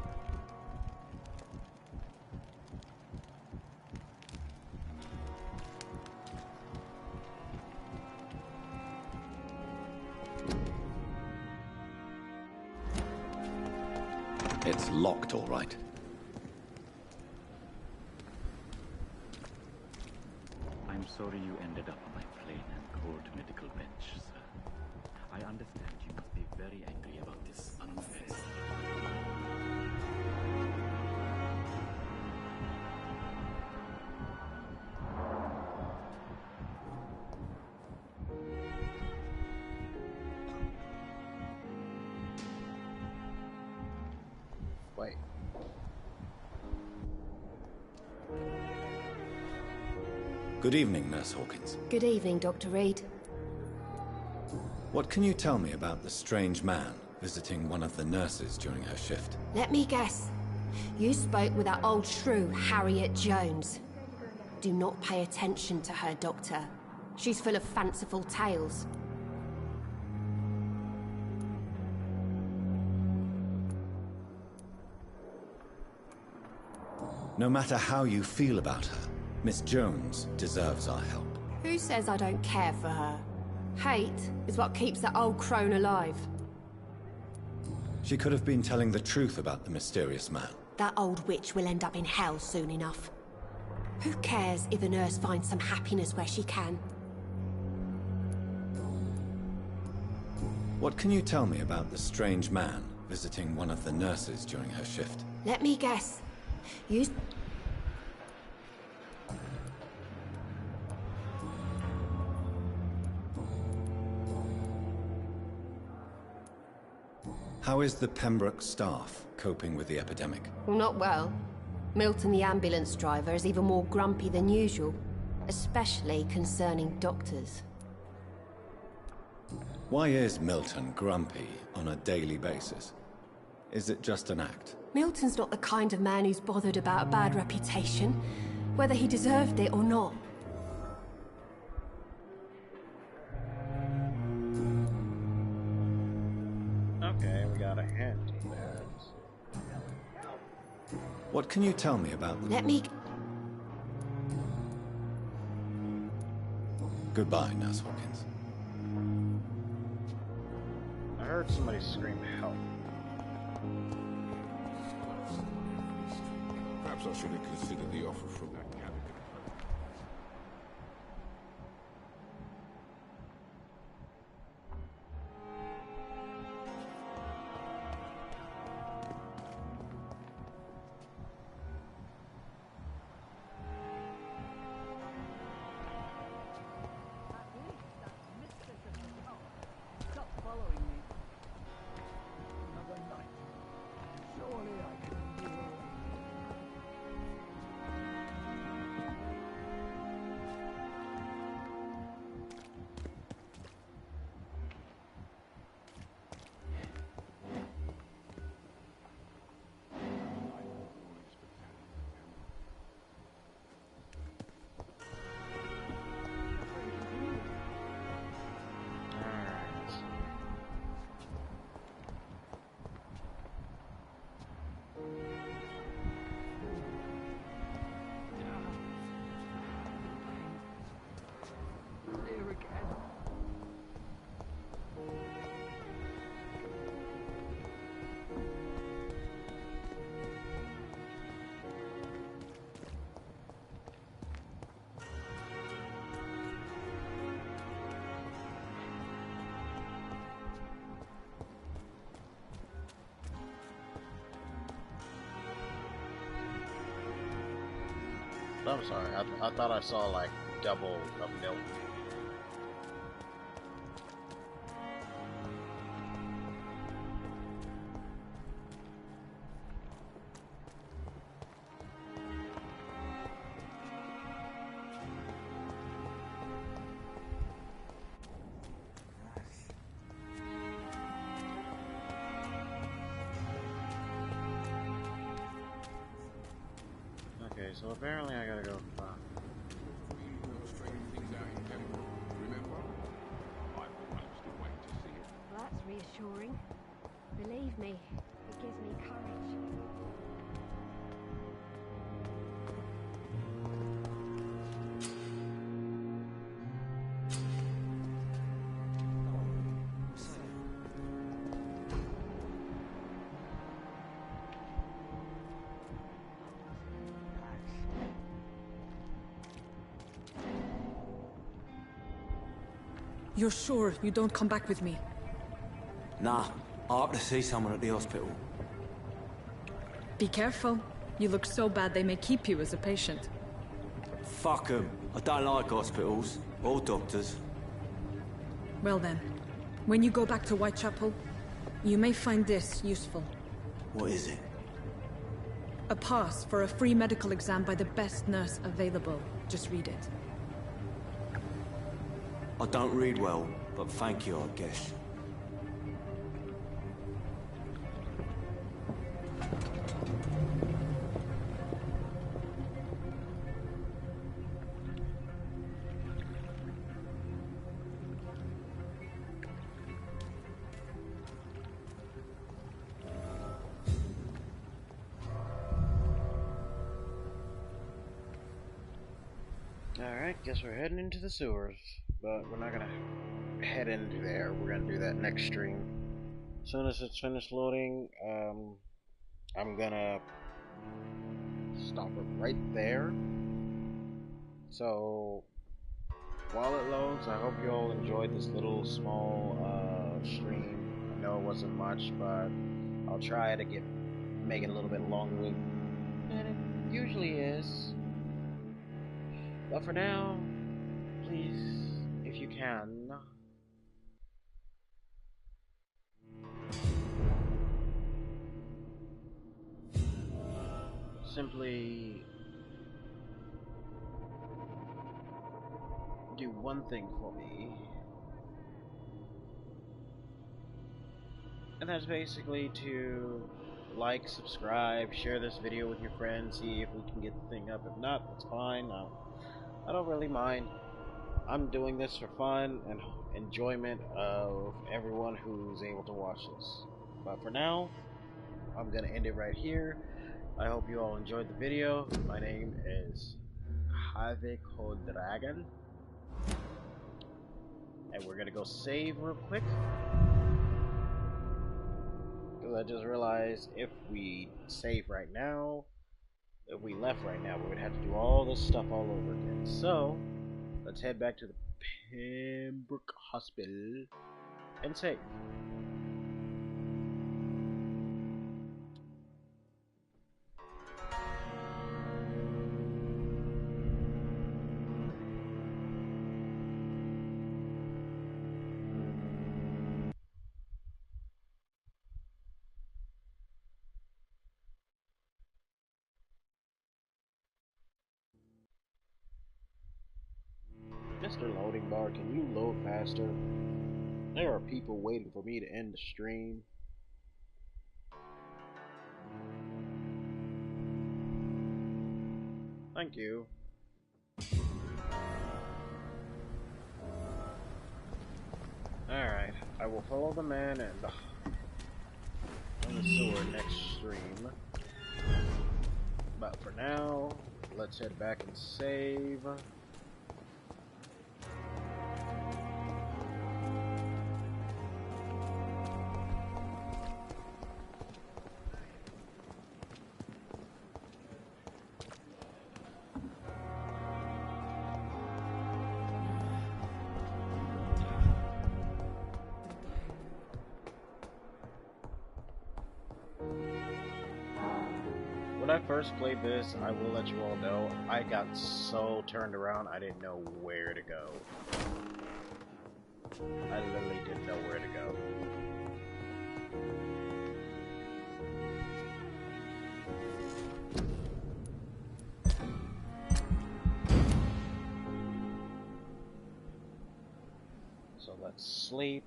Speaker 2: It's locked, all right.
Speaker 17: I'm sorry you ended up on my plain and cold medical bench, sir. I understand you must be very angry about this unfair situation.
Speaker 1: Wait.
Speaker 2: Good evening, Nurse Hawkins.
Speaker 6: Good evening, Dr. Reed.
Speaker 2: What can you tell me about the strange man visiting one of the nurses during her shift?
Speaker 6: Let me guess. You spoke with that old shrew, Harriet Jones. Do not pay attention to her, Doctor. She's full of fanciful tales.
Speaker 2: No matter how you feel about her, Miss Jones deserves our help.
Speaker 6: Who says I don't care for her? Hate is what keeps that old crone alive.
Speaker 2: She could have been telling the truth about the mysterious man.
Speaker 6: That old witch will end up in hell soon enough. Who cares if a nurse finds some happiness where she can?
Speaker 2: What can you tell me about the strange man visiting one of the nurses during her shift?
Speaker 6: Let me guess. You...
Speaker 2: How is the Pembroke staff coping with the epidemic?
Speaker 6: Well, not well. Milton, the ambulance driver, is even more grumpy than usual. Especially concerning doctors.
Speaker 2: Why is Milton grumpy on a daily basis? Is it just an act?
Speaker 6: Milton's not the kind of man who's bothered about a bad reputation, whether he deserved it or not.
Speaker 1: Okay, we got a hint there.
Speaker 2: What can you tell me about the...
Speaker 6: Let me...
Speaker 2: Goodbye, Nurse Hawkins.
Speaker 1: I heard somebody scream help.
Speaker 18: Perhaps I should have considered the offer from that candidate.
Speaker 1: I'm sorry. I thought I saw like double of milk. Okay, so apparently I gotta go.
Speaker 6: Well, that's reassuring. Believe me, it gives me courage.
Speaker 7: You're sure you don't come back with me?
Speaker 19: Nah, I have to see someone at the hospital.
Speaker 7: Be careful. You look so bad they may keep you as a patient.
Speaker 19: Fuck 'em. I don't like hospitals. Or doctors.
Speaker 7: Well then, when you go back to Whitechapel, you may find this useful.
Speaker 19: What is it?
Speaker 7: A pass for a free medical exam by the best nurse available. Just read it.
Speaker 19: I don't read well, but thank you, I guess.
Speaker 1: Alright, guess we're heading into the sewers. But we're not gonna head into there. We're gonna do that next stream. As soon as it's finished loading, I'm gonna stop it right there. So while it loads, I hope you all enjoyed this little small stream. I know it wasn't much, but I'll try to make it a little bit long-winded, and it usually is. But for now, please, if you can, simply do one thing for me, and that's basically to like, subscribe, share this video with your friends, see if we can get the thing up. If not, that's fine. I don't really mind. I'm doing this for fun and enjoyment of everyone who's able to watch this. But for now, I'm gonna end it right here. I hope you all enjoyed the video. My name is Dragon, and we're gonna go save real quick, because I just realized if we save right now, if we left right now, we would have to do all this stuff all over again. So let's head back to the Pembroke Hospital and save. Mr. Loading Bar, can you load faster? There are people waiting for me to end the stream. Thank you. Alright, I will follow the man and on the sewer next stream. But for now, let's head back and save. What I first played this, I will let you all know, I got so turned around, I didn't know where to go. I literally didn't know where to go. So let's sleep.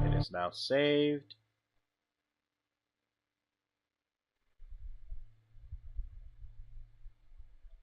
Speaker 1: It is now saved.